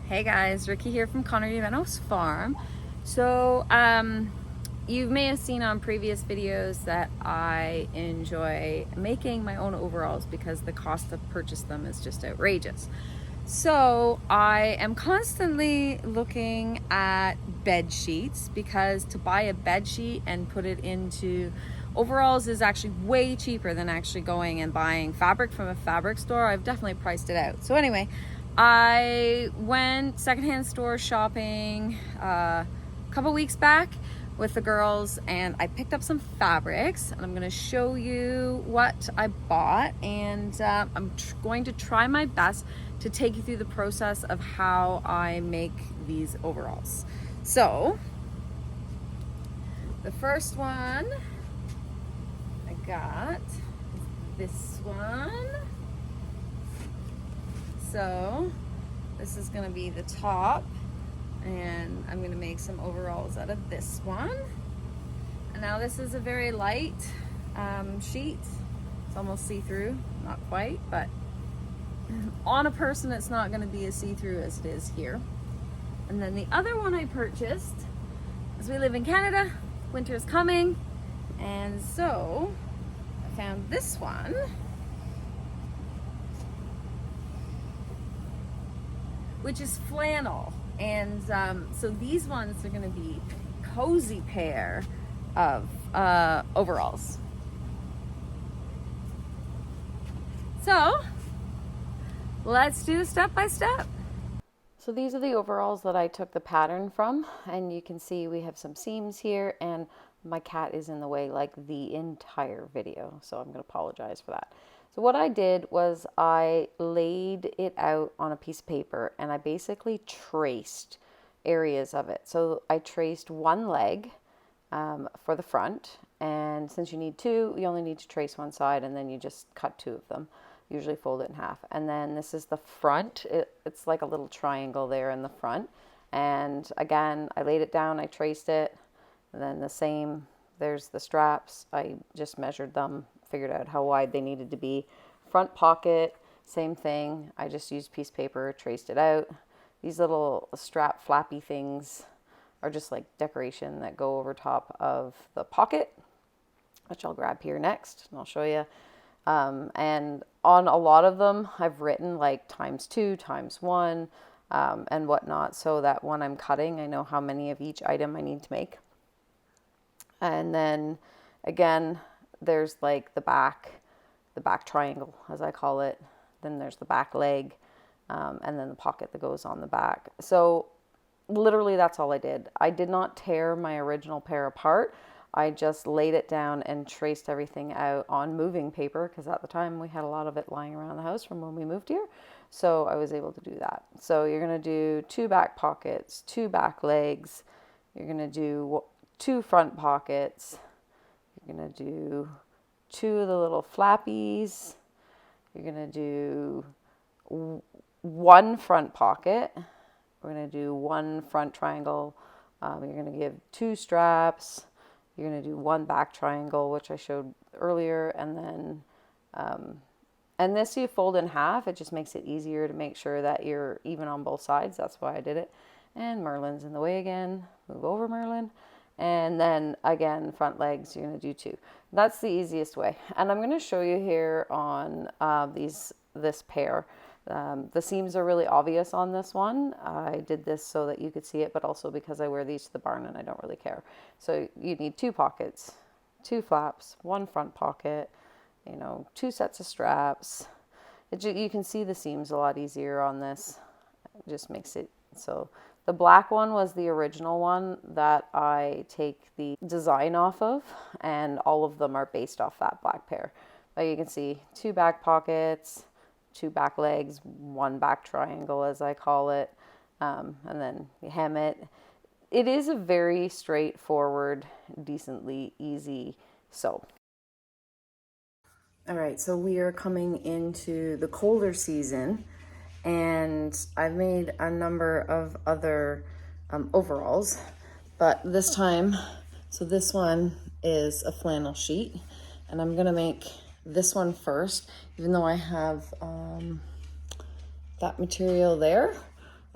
Hey guys, Ricky here from Connerty Meadows Farm. So, you may have seen on previous videos that I enjoy making my own overalls because the cost to purchase them is just outrageous. So I am constantly looking at bed sheets because to buy a bed sheet and put it into overalls is actually way cheaper than actually going and buying fabric from a fabric store. I've definitely priced it out. So anyway, I went secondhand store shopping a couple weeks back with the girls, and I picked up some fabrics, and I'm going to show you what I bought, and I'm going to try my best to take you through the process of how I make these overalls. So the first one I got is this one. So this is going to be the top, and I'm going to make some overalls out of this one. And now this is a very light sheet. It's almost see-through, not quite, but on a person it's not going to be as see-through as it is here. And then the other one I purchased, as we live in Canada, winter is coming, and so I found this one. Which is flannel, and so these ones are going to be cozy pair of overalls. So let's do the step by step. So these are the overalls that I took the pattern from, and you can see we have some seams here, and my cat is in the way like the entire video, so I'm going to apologize for that. So what I did was I laid it out on a piece of paper, and I basically traced areas of it. So I traced one leg for the front, and since you need two, you only need to trace one side, and then you just cut two of them. Usually fold it in half. And then this is the front. It's like a little triangle there in the front. And again, I laid it down, I traced it, and then the same, there's the straps. I just measured them, figured out how wide they needed to be. Front pocket, same thing. I just used piece of paper, traced it out. These little strap flappy things are just like decoration that go over top of the pocket, which I'll grab here next and I'll show you. And on a lot of them, I've written like ×2, ×1, and whatnot, so that when I'm cutting, I know how many of each item I need to make. And then again, there's like the back triangle, as I call it. Then there's the back leg, and then the pocket that goes on the back. So literally that's all I did. I did not tear my original pair apart. I just laid it down and traced everything out on moving paper, because at the time we had a lot of it lying around the house from when we moved here. So I was able to do that. So you're going to do 2 back pockets, 2 back legs. You're going to do 2 front pockets. You're going to do 2 of the little flappies. You're going to do 1 front pocket. We're going to do 1 front triangle. You're going to give 2 straps. You're going to do 1 back triangle, which I showed earlier, and then, and this you fold in half. It just makes it easier to make sure that you're even on both sides. That's why I did it. And Merlin's in the way again. Move over, Merlin. And then again, front legs, you're going to do 2. That's the easiest way. And I'm going to show you here on this pair. The seams are really obvious on this one. I did this so that you could see it, but also because I wear these to the barn and I don't really care. So you need 2 pockets, 2 flaps, 1 front pocket, 2 sets of straps. You can see the seams a lot easier on this. It just makes it so. The black one was the original one that I take the design off of, and all of them are based off that black pair. But you can see 2 back pockets, 2 back legs, 1 back triangle, as I call it, and then you hem it. It is a very straightforward, decently easy sew. All right, so we are coming into the colder season, and I've made a number of other overalls, but this time, so this one is a flannel sheet, and I'm gonna make this one first, even though I have that material there.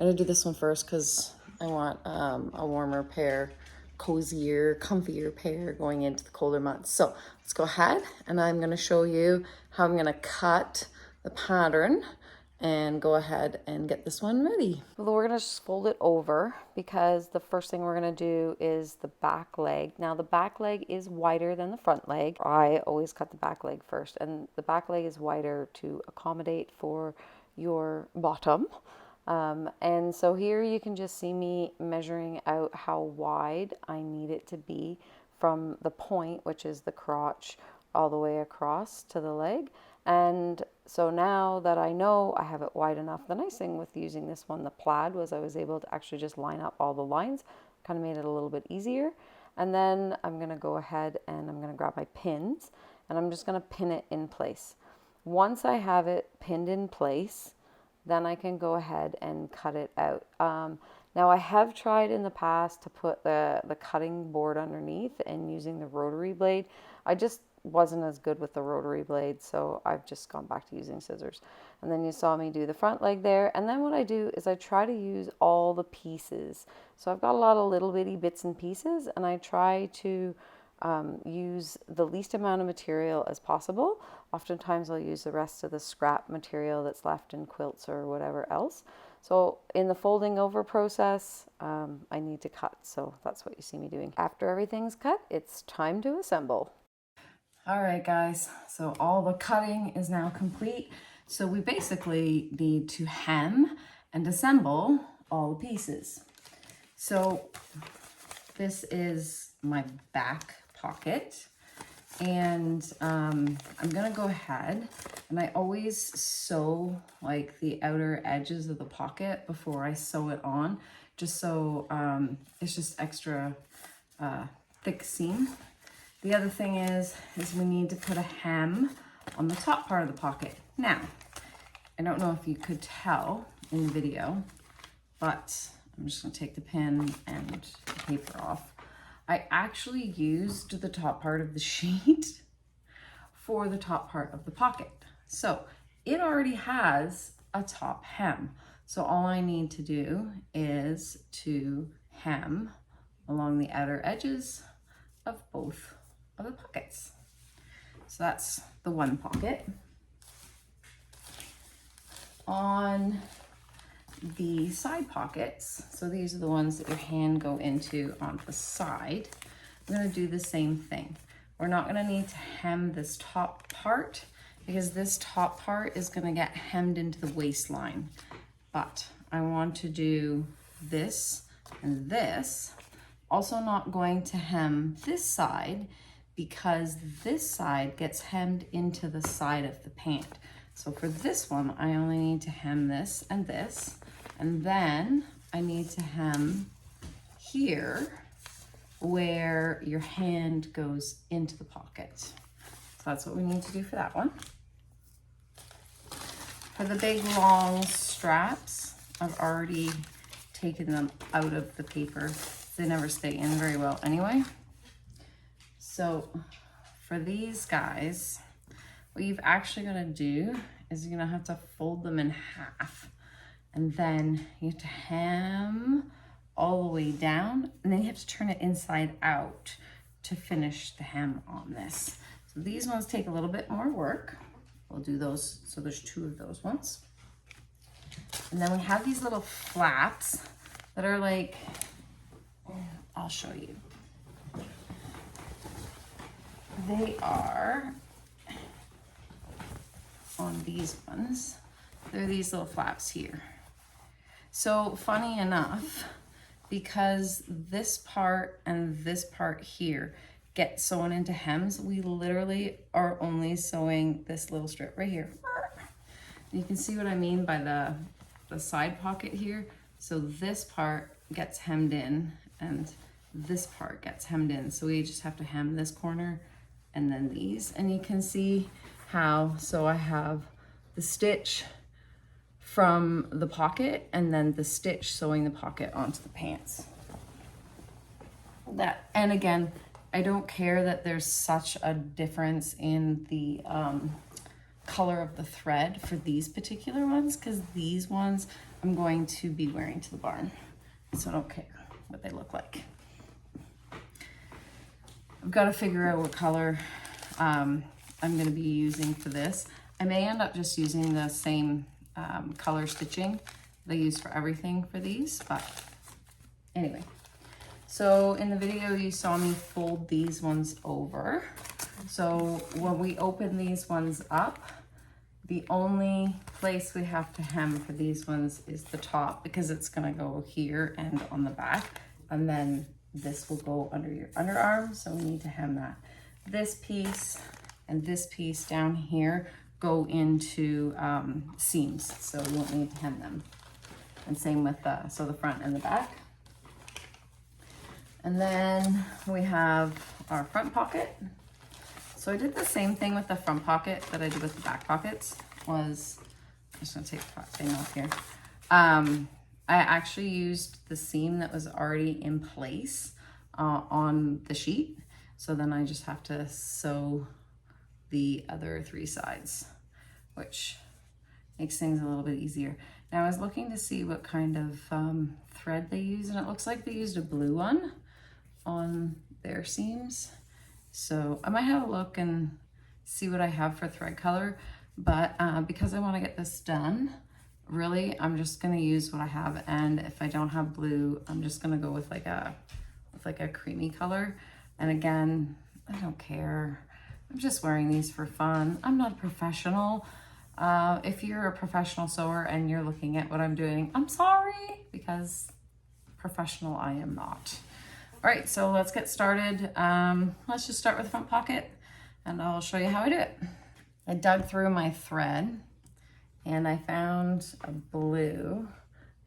I'm gonna do this one first because I want a warmer pair, cozier, comfier pair going into the colder months. So let's go ahead and I'm gonna show you how I'm gonna cut the pattern and go ahead and get this one ready. Well, we're gonna just fold it over because the first thing we're gonna do is the back leg. Now the back leg is wider than the front leg. I always cut the back leg first, and the back leg is wider to accommodate for your bottom. And so here you can just see me measuring out how wide I need it to be from the point, which is the crotch, all the way across to the leg. And so now that I know I have it wide enough, the nice thing with using this one, the plaid, was I was able to actually just line up all the lines, kind of made it a little bit easier. And then I'm going to go ahead and I'm going to grab my pins and I'm just going to pin it in place. Once I have it pinned in place, then I can go ahead and cut it out. Now I have tried in the past to put the cutting board underneath and using the rotary blade. I just wasn't as good with the rotary blade, so I've just gone back to using scissors. And then you saw me do the front leg there. And then what I do is I try to use all the pieces. So I've got a lot of little bitty bits and pieces, and I try to use the least amount of material as possible. Oftentimes I'll use the rest of the scrap material that's left in quilts or whatever else. So in the folding over process, I need to cut. So that's what you see me doing. After everything's cut, it's time to assemble. All right, guys, so all the cutting is now complete. So we basically need to hem and assemble all the pieces. So this is my back pocket, and I'm gonna go ahead and I always sew like the outer edges of the pocket before I sew it on, just so it's just extra thick seam. The other thing is we need to put a hem on the top part of the pocket. Now, I don't know if you could tell in the video, but I'm just gonna take the pin and the paper off. I actually used the top part of the sheet for the top part of the pocket. So it already has a top hem. So all I need to do is to hem along the outer edges of both of the pockets. So that's the one pocket. On the side pockets, so these are the ones that your hand go into on the side, I'm going to do the same thing. We're not going to need to hem this top part because this top part is going to get hemmed into the waistline, but I want to do this and this. Also not going to hem this side because this side gets hemmed into the side of the pant. So for this one, I only need to hem this, and then I need to hem here where your hand goes into the pocket. So that's what we need to do for that one. For the big long straps, I've already taken them out of the paper. They never stay in very well anyway. So for these guys, what you've actually got to do is you're going to have to fold them in half, and then you have to hem all the way down, and then you have to turn it inside out to finish the hem on this. So these ones take a little bit more work. We'll do those. So there's two of those ones. And then we have these little flaps that are like, I'll show you. They are on these ones. They're these little flaps here. So funny enough, because this part and this part here get sewn into hems, we literally are only sewing this little strip right here. You can see what I mean by the side pocket here. So this part gets hemmed in and this part gets hemmed in. So we just have to hem this corner and then these, and you can see how, so I have the stitch from the pocket and then the stitch sewing the pocket onto the pants. That, and again, I don't care that there's such a difference in the color of the thread for these particular ones, because these ones I'm going to be wearing to the barn, so I don't care what they look like. I've got to figure out what color I'm going to be using for this. I may end up just using the same color stitching that I use for everything for these, but anyway. So in the video you saw me fold these ones over. So when we open these ones up, the only place we have to hem for these ones is the top, because it's gonna go here and on the back, and then this will go under your underarm, so we need to hem that. This piece and this piece down here go into seams, so we won't need to hem them. And same with the front and the back. And then we have our front pocket. So I did the same thing with the front pocket that I did with the back pockets. I'm just gonna take the thing off here. I actually used the seam that was already in place on the sheet. So then I just have to sew the other 3 sides, which makes things a little bit easier. Now I was looking to see what kind of thread they use, and it looks like they used a blue one on their seams. So I might have a look and see what I have for thread color, but because I want to get this done, really I'm just going to use what I have, and if I don't have blue, I'm just going to go with like a creamy color. And again, I don't care. I'm just wearing these for fun. I'm not a professional. If you're a professional sewer and you're looking at what I'm doing, I'm sorry, because professional I am not. All right, so let's get started. Let's just start with the front pocket, and I'll show you how I do it. I dug through my thread and I found a blue,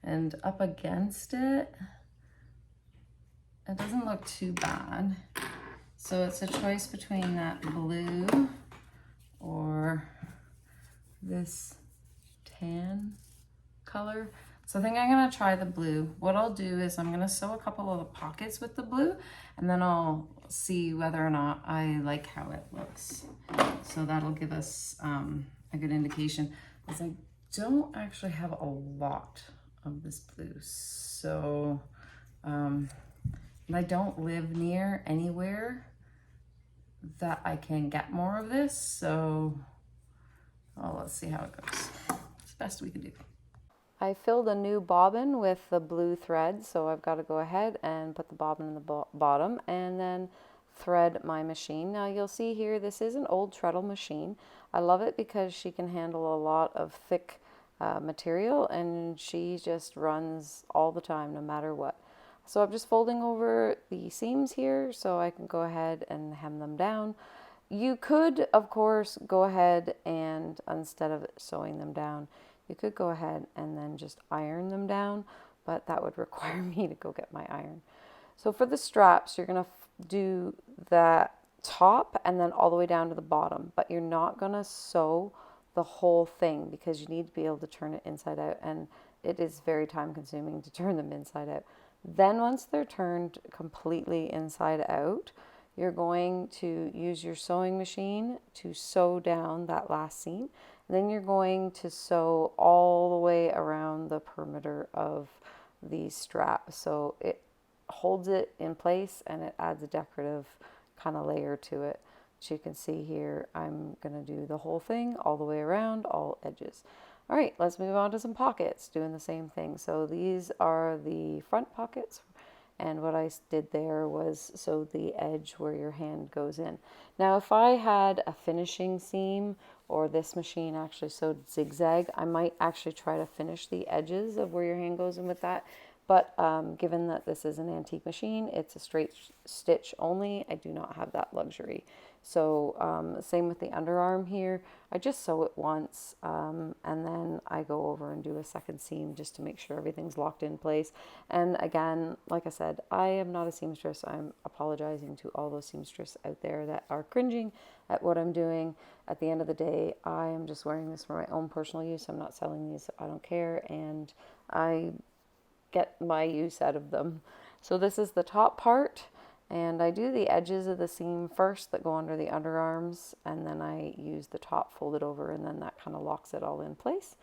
and up against it, it doesn't look too bad. So it's a choice between that blue or this tan color. So I think I'm gonna try the blue. What I'll do is I'm gonna sew a couple of the pockets with the blue, and then I'll see whether or not I like how it looks. So that'll give us a good indication, because I don't actually have a lot of this blue. So, and I don't live near anywhere that I can get more of this. So, well, let's see how it goes. It's the best we can do. I filled a new bobbin with the blue thread, so I've got to go ahead and put the bobbin in the bottom and then thread my machine. Now you'll see here, this is an old treadle machine. I love it because she can handle a lot of thick material, and she just runs all the time, no matter what. So I'm just folding over the seams here so I can go ahead and hem them down. You could, of course, go ahead and, instead of sewing them down, you could go ahead and then just iron them down, but that would require me to go get my iron. So for the straps, you're gonna do the top and then all the way down to the bottom, but you're not gonna sew the whole thing, because you need to be able to turn it inside out, and it is very time consuming to turn them inside out. Then once they're turned completely inside out, you're going to use your sewing machine to sew down that last seam. And then you're going to sew all the way around the perimeter of the strap. So it holds it in place and it adds a decorative kind of layer to it. As you can see here, I'm going to do the whole thing all the way around, all edges. All right, let's move on to some pockets, doing the same thing. So these are the front pockets, and what I did there was sew the edge where your hand goes in. Now, if I had a finishing seam, or this machine actually sewed zigzag, I might actually try to finish the edges of where your hand goes in with that. But given that this is an antique machine, it's a straight stitch only. I do not have that luxury. So same with the underarm here. I just sew it once and then I go over and do a second seam just to make sure everything's locked in place. And again, like I said, I am not a seamstress. I'm apologizing to all those seamstresses out there that are cringing at what I'm doing. At the end of the day, I am just wearing this for my own personal use. I'm not selling these. I don't care. And I get my use out of them. So this is the top part, and I do the edges of the seam first that go under the underarms, and then I use the top folded over, and then that kind of locks it all in place.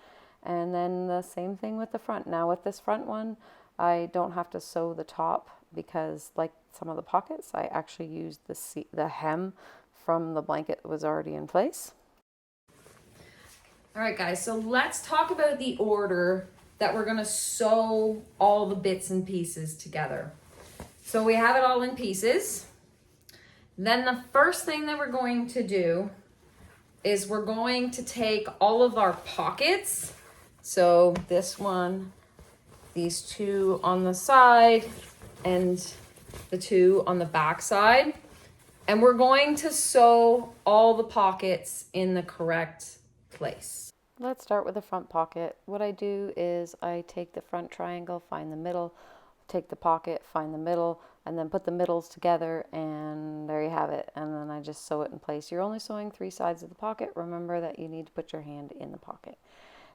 And then the same thing with the front. Now with this front one, I don't have to sew the top because like some of the pockets, I actually used the hem from the blanket that was already in place. All right, guys, so let's talk about the order that we're gonna sew all the bits and pieces together. So we have it all in pieces. Then the first thing that we're going to do is we're going to take all of our pockets. So this one, these two on the side, and the two on the back side. And we're going to sew all the pockets in the correct place. Let's start with the front pocket. What I do is I take the front triangle, find the middle, take the pocket, find the middle, and then put the middles together, and there you have it. And then I just sew it in place. You're only sewing 3 sides of the pocket. Remember that you need to put your hand in the pocket.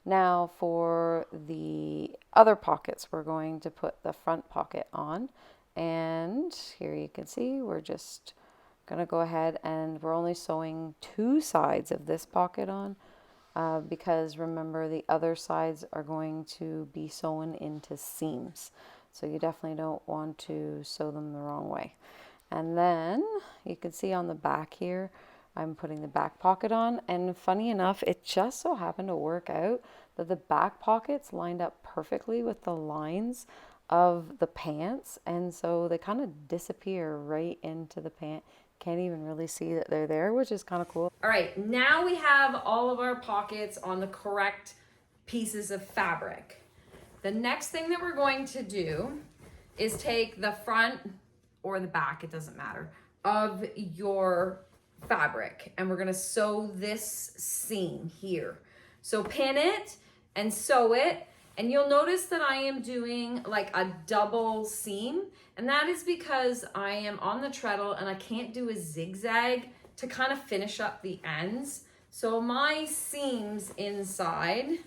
Now for the other pockets, we're going to put the front pocket on. And here you can see we're just going to go ahead and we're only sewing 2 sides of this pocket on because remember the other sides are going to be sewn into seams. So you definitely don't want to sew them the wrong way. And then you can see on the back here, I'm putting the back pocket on, and funny enough, it just so happened to work out that the back pockets lined up perfectly with the lines of the pants, and so they kind of disappear right into the pant. Can't even really see that they're there, which is kind of cool. All right, now we have all of our pockets on the correct pieces of fabric. The next thing that we're going to do is take the front or the back, it doesn't matter, of your fabric, and we're going to sew this seam here. So pin it and sew it, and you'll notice that I am doing like a double seam, and that is because I am on the treadle and I can't do a zigzag to kind of finish up the ends. So my seams inside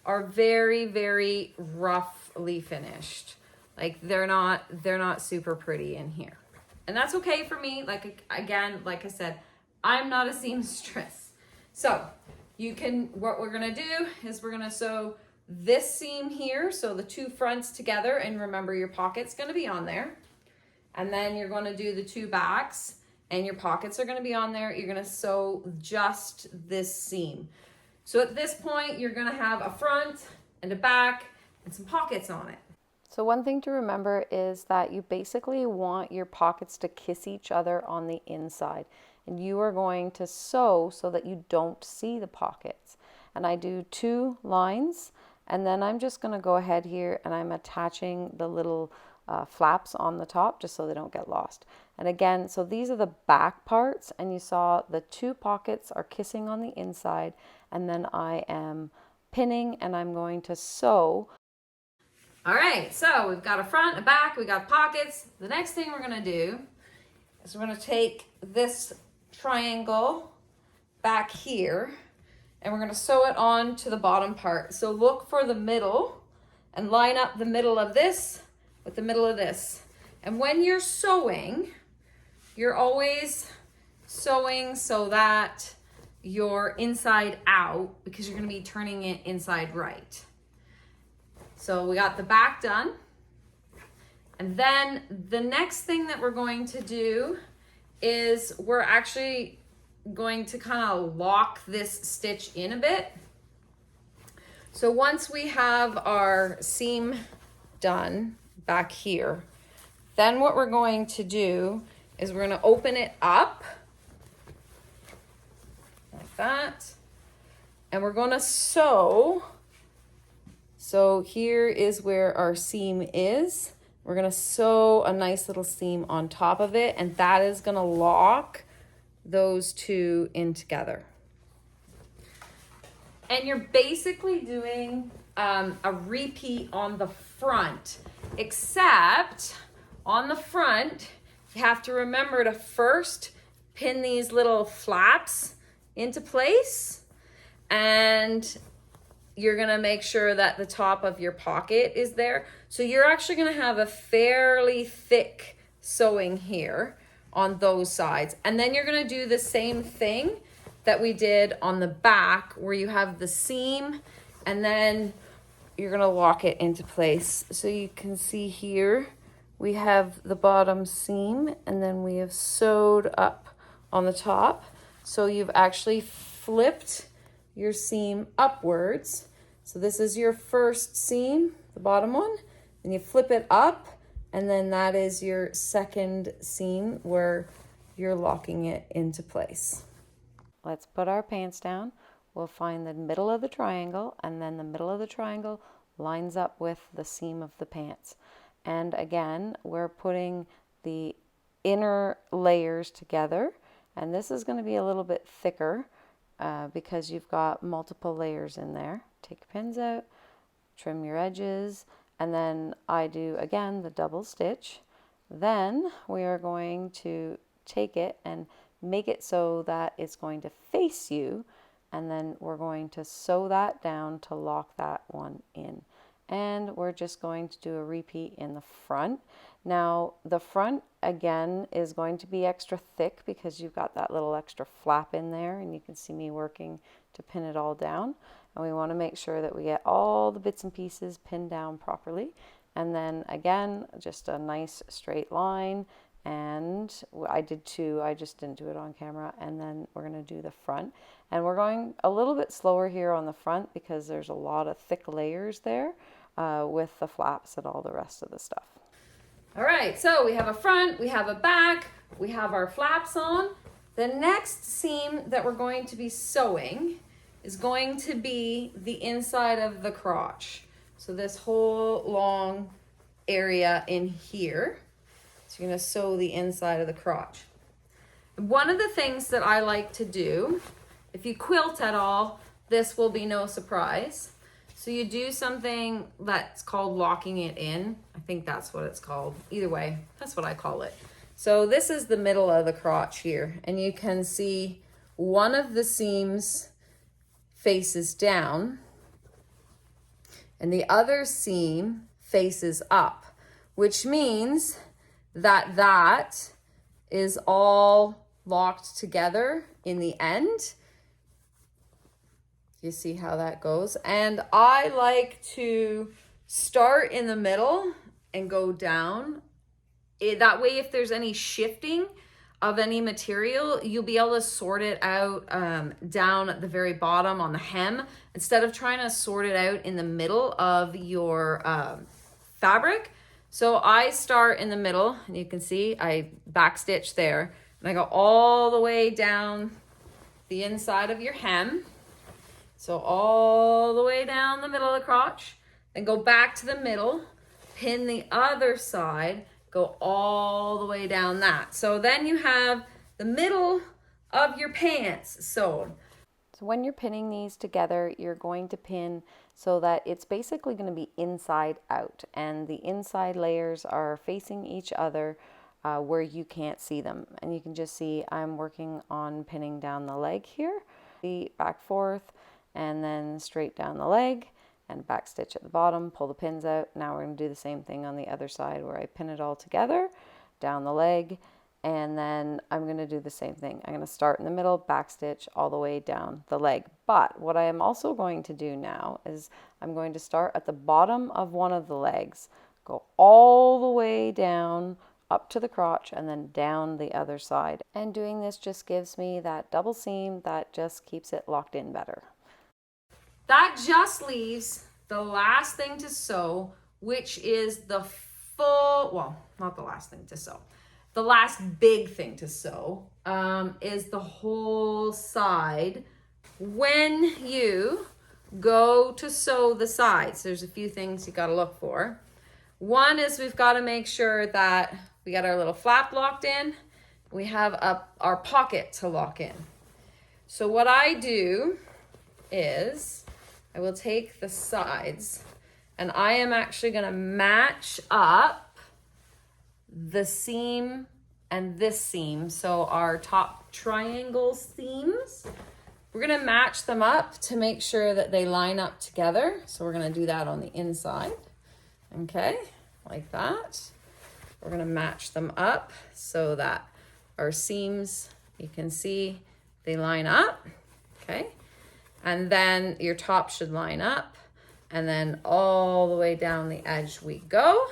are very, very roughly finished. Like they're not super pretty in here. And that's okay for me. Like, again, like I said, I'm not a seamstress. So what we're gonna do is we're gonna sew this seam here. So the 2 fronts together, and remember your pocket's gonna be on there. And then you're gonna do the 2 backs and your pockets are gonna be on there. You're gonna sew just this seam. So at this point, you're gonna have a front and a back and some pockets on it. So one thing to remember is that you basically want your pockets to kiss each other on the inside. And you are going to sew so that you don't see the pockets. And I do 2 lines, and then I'm just gonna go ahead here and I'm attaching the little flaps on the top just so they don't get lost. And again, so these are the back parts, and you saw the 2 pockets are kissing on the inside, and then I am pinning and I'm going to sew. All right, so we've got a front, a back, we got pockets. The next thing we're gonna do is we're gonna take this triangle back here and we're gonna sew it on to the bottom part. So look for the middle and line up the middle of this with the middle of this. And when you're sewing, you're always sewing so that you're inside out because you're gonna be turning it inside right. So we got the back done. And then the next thing that we're going to do is we're actually going to kind of lock this stitch in a bit. So once we have our seam done back here, then what we're going to do is we're going to open it up like that. And we're going to sew. So here is where our seam is. We're gonna sew a nice little seam on top of it, and that is gonna lock those 2 in together. And you're basically doing a repeat on the front, except on the front, you have to remember to first pin these little flaps into place, and you're gonna make sure that the top of your pocket is there. So you're actually gonna have a fairly thick sewing here on those sides. And then you're gonna do the same thing that we did on the back, where you have the seam and then you're gonna lock it into place. So you can see here, we have the bottom seam, and then we have sewed up on the top. So you've actually flipped your seam upwards. So this is your first seam, the bottom one, and you flip it up, and then that is your second seam where you're locking it into place. Let's put our pants down. We'll find the middle of the triangle, and then the middle of the triangle lines up with the seam of the pants. And again, we're putting the inner layers together, and this is going to be a little bit thicker because you've got multiple layers in there. Take your pins out, trim your edges, and then I do again the double stitch. Then we are going to take it and make it so that it's going to face you, and then we're going to sew that down to lock that one in. And we're just going to do a repeat in the front. Now the front again is going to be extra thick because you've got that little extra flap in there, and you can see me working to pin it all down. And we want to make sure that we get all the bits and pieces pinned down properly. And then again, just a nice straight line. And I did two, I just didn't do it on camera. And then we're going to do the front. And we're going a little bit slower here on the front because there's a lot of thick layers there with the flaps and all the rest of the stuff. All right, so we have a front, we have a back, we have our flaps on. The next seam that we're going to be sewing is going to be the inside of the crotch. So this whole long area in here. So you're gonna sew the inside of the crotch. One of the things that I like to do, if you quilt at all, this will be no surprise. So you do something that's called locking it in. I think that's what it's called. Either way, that's what I call it. So this is the middle of the crotch here, and you can see one of the seams faces down and the other seam faces up, which means that that is all locked together in the end. You see how that goes? And I like to start in the middle and go down. That way, if there's any shifting of any material, you'll be able to sort it out down at the very bottom on the hem, instead of trying to sort it out in the middle of your fabric. So I start in the middle, and you can see I backstitch there, and I go all the way down the inside of your hem. So all the way down the middle of the crotch, then go back to the middle, pin the other side, go all the way down that. So then you have the middle of your pants sewed. So when you're pinning these together, you're going to pin so that it's basically going to be inside out, and the inside layers are facing each other where you can't see them. And you can just see I'm working on pinning down the leg here, the back forth, and then straight down the leg and back stitch at the bottom, pull the pins out. Now we're going to do the same thing on the other side where I pin it all together, down the leg, and then I'm going to do the same thing. I'm going to start in the middle, back stitch all the way down the leg. But what I am also going to do now is I'm going to start at the bottom of one of the legs, go all the way down up to the crotch, and then down the other side. And doing this just gives me that double seam that just keeps it locked in better. That just leaves the last thing to sew, which is the full, well, not the last thing to sew. The last big thing to sew is the whole side. When you go to sew the sides, there's a few things you got to look for. One is we've got to make sure that we got our little flap locked in. We have our pocket to lock in. So what I do is I will take the sides, and I am actually going to match up the seam and this seam. So our top triangle seams, we're going to match them up to make sure that they line up together. So we're going to do that on the inside. Okay, like that. We're going to match them up so that our seams, you can see they line up. Okay. And then your top should line up, and then all the way down the edge we go.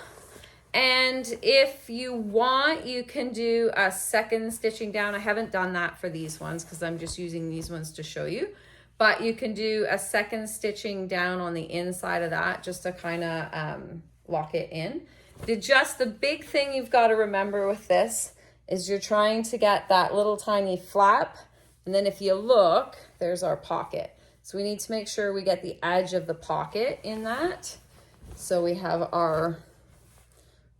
And if you want, you can do a second stitching down. I haven't done that for these ones because I'm just using these ones to show you. But you can do a second stitching down on the inside of that just to kind of lock it in. The big thing you've got to remember with this is you're trying to get that little tiny flap. And then if you look, there's our pocket. So we need to make sure we get the edge of the pocket in that. So we have our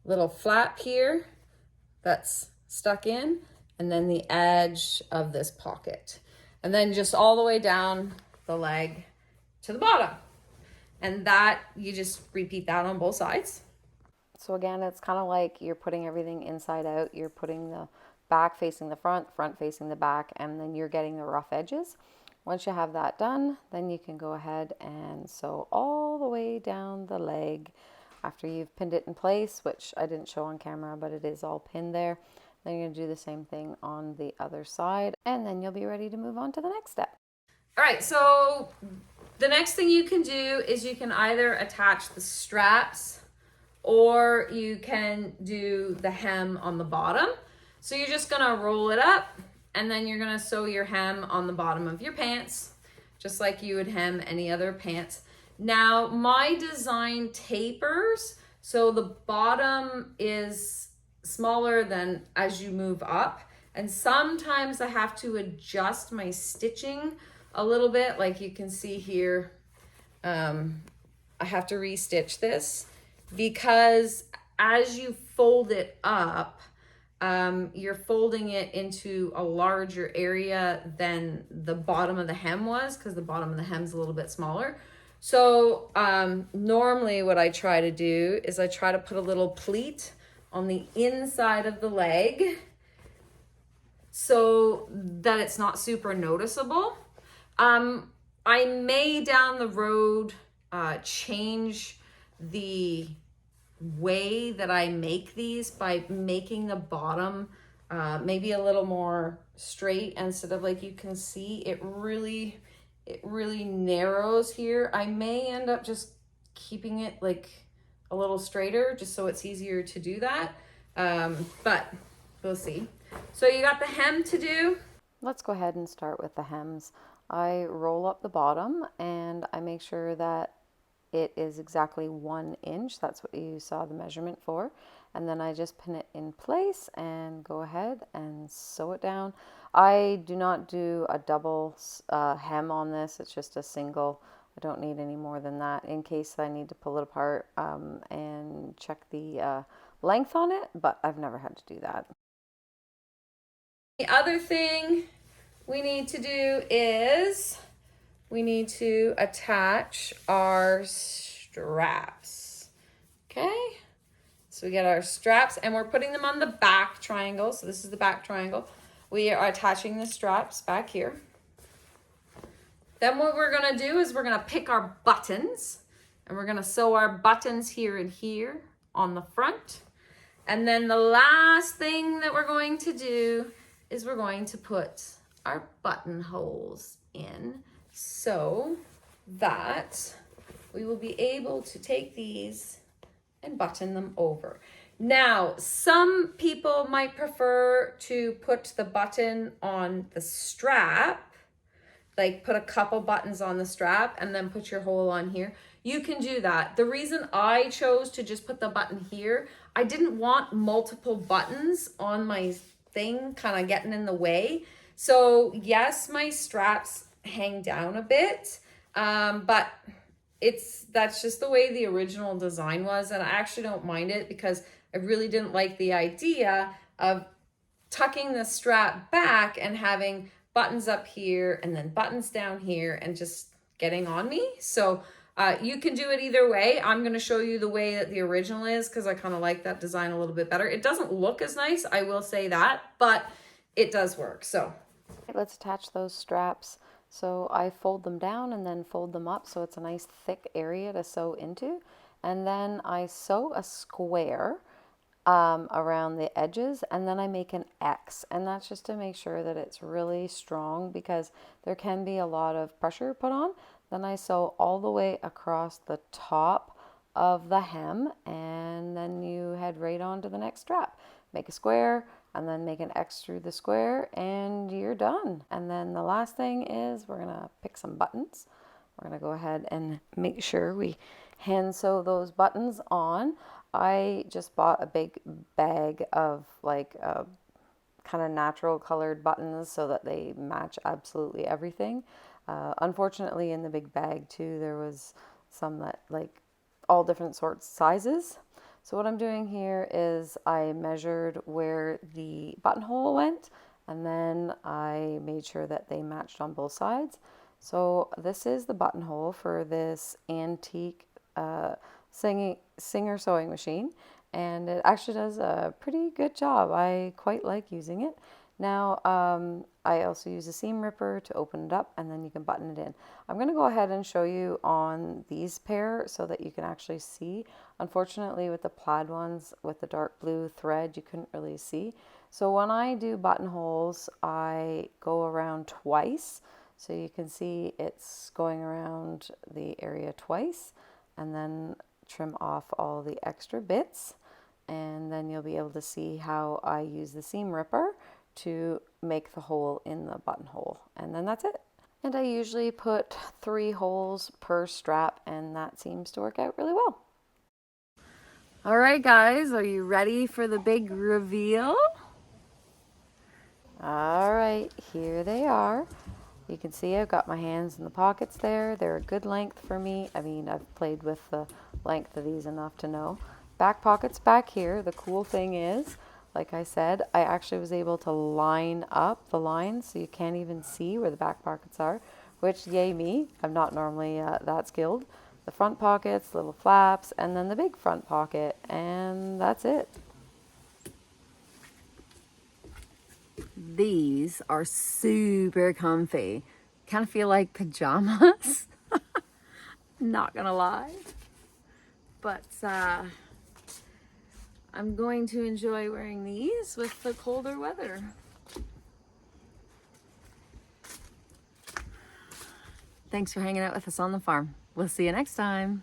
little flap here that's stuck in, and then the edge of this pocket. And then just all the way down the leg to the bottom. And that, you just repeat that on both sides. So again, it's kind of like you're putting everything inside out. You're putting the back facing the front facing the back, and then you're getting the rough edges. Once you have that done, then you can go ahead and sew all the way down the leg after you've pinned it in place, which I didn't show on camera, but it is all pinned there. Then you're going to do the same thing on the other side, and then you'll be ready to move on to the next step. All right, so the next thing you can do is you can either attach the straps or you can do the hem on the bottom. So you're just going to roll it up, and then you're going to sew your hem on the bottom of your pants, just like you would hem any other pants. Now, my design tapers, so the bottom is smaller than as you move up. And sometimes I have to adjust my stitching a little bit. Like you can see here, I have to restitch this because as you fold it up, you're folding it into a larger area than the bottom of the hem was, because the bottom of the hem is a little bit smaller. So normally what I try to do is I try to put a little pleat on the inside of the leg so that it's not super noticeable. I may down the road change the way that I make these by making the bottom maybe a little more straight instead of, like you can see, it really narrows here. I may end up just keeping it like a little straighter just so it's easier to do that. But we'll see. So you got the hem to do. Let's go ahead and start with the hems. I roll up the bottom and I make sure that it is exactly 1 inch. That's what you saw the measurement for. And then I just pin it in place and go ahead and sew it down. I do not do a double hem on this. It's just a single. I don't need any more than that in case I need to pull it apart and check the length on it, but I've never had to do that. The other thing we need to do is we need to attach our straps. Okay, so we get our straps and we're putting them on the back triangle. So this is the back triangle. We are attaching the straps back here. Then what we're gonna do is we're gonna pick our buttons and we're gonna sew our buttons here and here on the front. And then the last thing that we're going to do is we're going to put our buttonholes in so that we will be able to take these and button them over. Now, some people might prefer to put the button on the strap, like put a couple buttons on the strap and then put your hole on here. You can do that. The reason I chose to just put the button here, I didn't want multiple buttons on my thing kind of getting in the way. So yes, my straps hang down a bit, but that's just the way the original design was, and I actually don't mind it because I really didn't like the idea of tucking the strap back and having buttons up here and then buttons down here and just getting on me. So you can do it either way. I'm going to show you the way that the original is because I kind of like that design a little bit better. It doesn't look as nice, I will say that, but it does work. So let's attach those straps. So I fold them down and then fold them up so it's a nice thick area to sew into. And then I sew a square around the edges, and then I make an X, and that's just to make sure that it's really strong because there can be a lot of pressure put on. Then I sew all the way across the top of the hem, and then you head right on to the next strap. Make a square and then make an X through the square, and you're done. And then the last thing is we're gonna pick some buttons. We're gonna go ahead and make sure we hand sew those buttons on. I just bought a big bag of like kind of natural colored buttons so that they match absolutely everything. Unfortunately, in the big bag too, there was some that like all different sorts sizes. So what I'm doing here is I measured where the buttonhole went, and then I made sure that they matched on both sides. So this is the buttonhole for this antique Singer sewing machine, and it actually does a pretty good job. I quite like using it. Now, I also use a seam ripper to open it up, and then you can button it in. I'm going to go ahead and show you on these pair so that you can actually see. Unfortunately, with the plaid ones with the dark blue thread, you couldn't really see. So when I do buttonholes, I go around twice. So you can see it's going around the area twice, and then trim off all the extra bits, and then you'll be able to see how I use the seam ripper to make the hole in the buttonhole, and then that's it. And I usually put 3 holes per strap, and that seems to work out really well. All right, guys, are you ready for the big reveal? All right, here they are. You can see I've got my hands in the pockets there. They're a good length for me. I mean, I've played with the length of these enough to know. Back pockets back here. The cool thing is, like I said, I actually was able to line up the lines so you can't even see where the back pockets are, which yay me. I'm not normally that skilled. The front pockets, little flaps, and then the big front pocket, and that's it. These are super comfy. Kind of feel like pajamas. Not gonna lie. But I'm going to enjoy wearing these with the colder weather. Thanks for hanging out with us on the farm. We'll see you next time.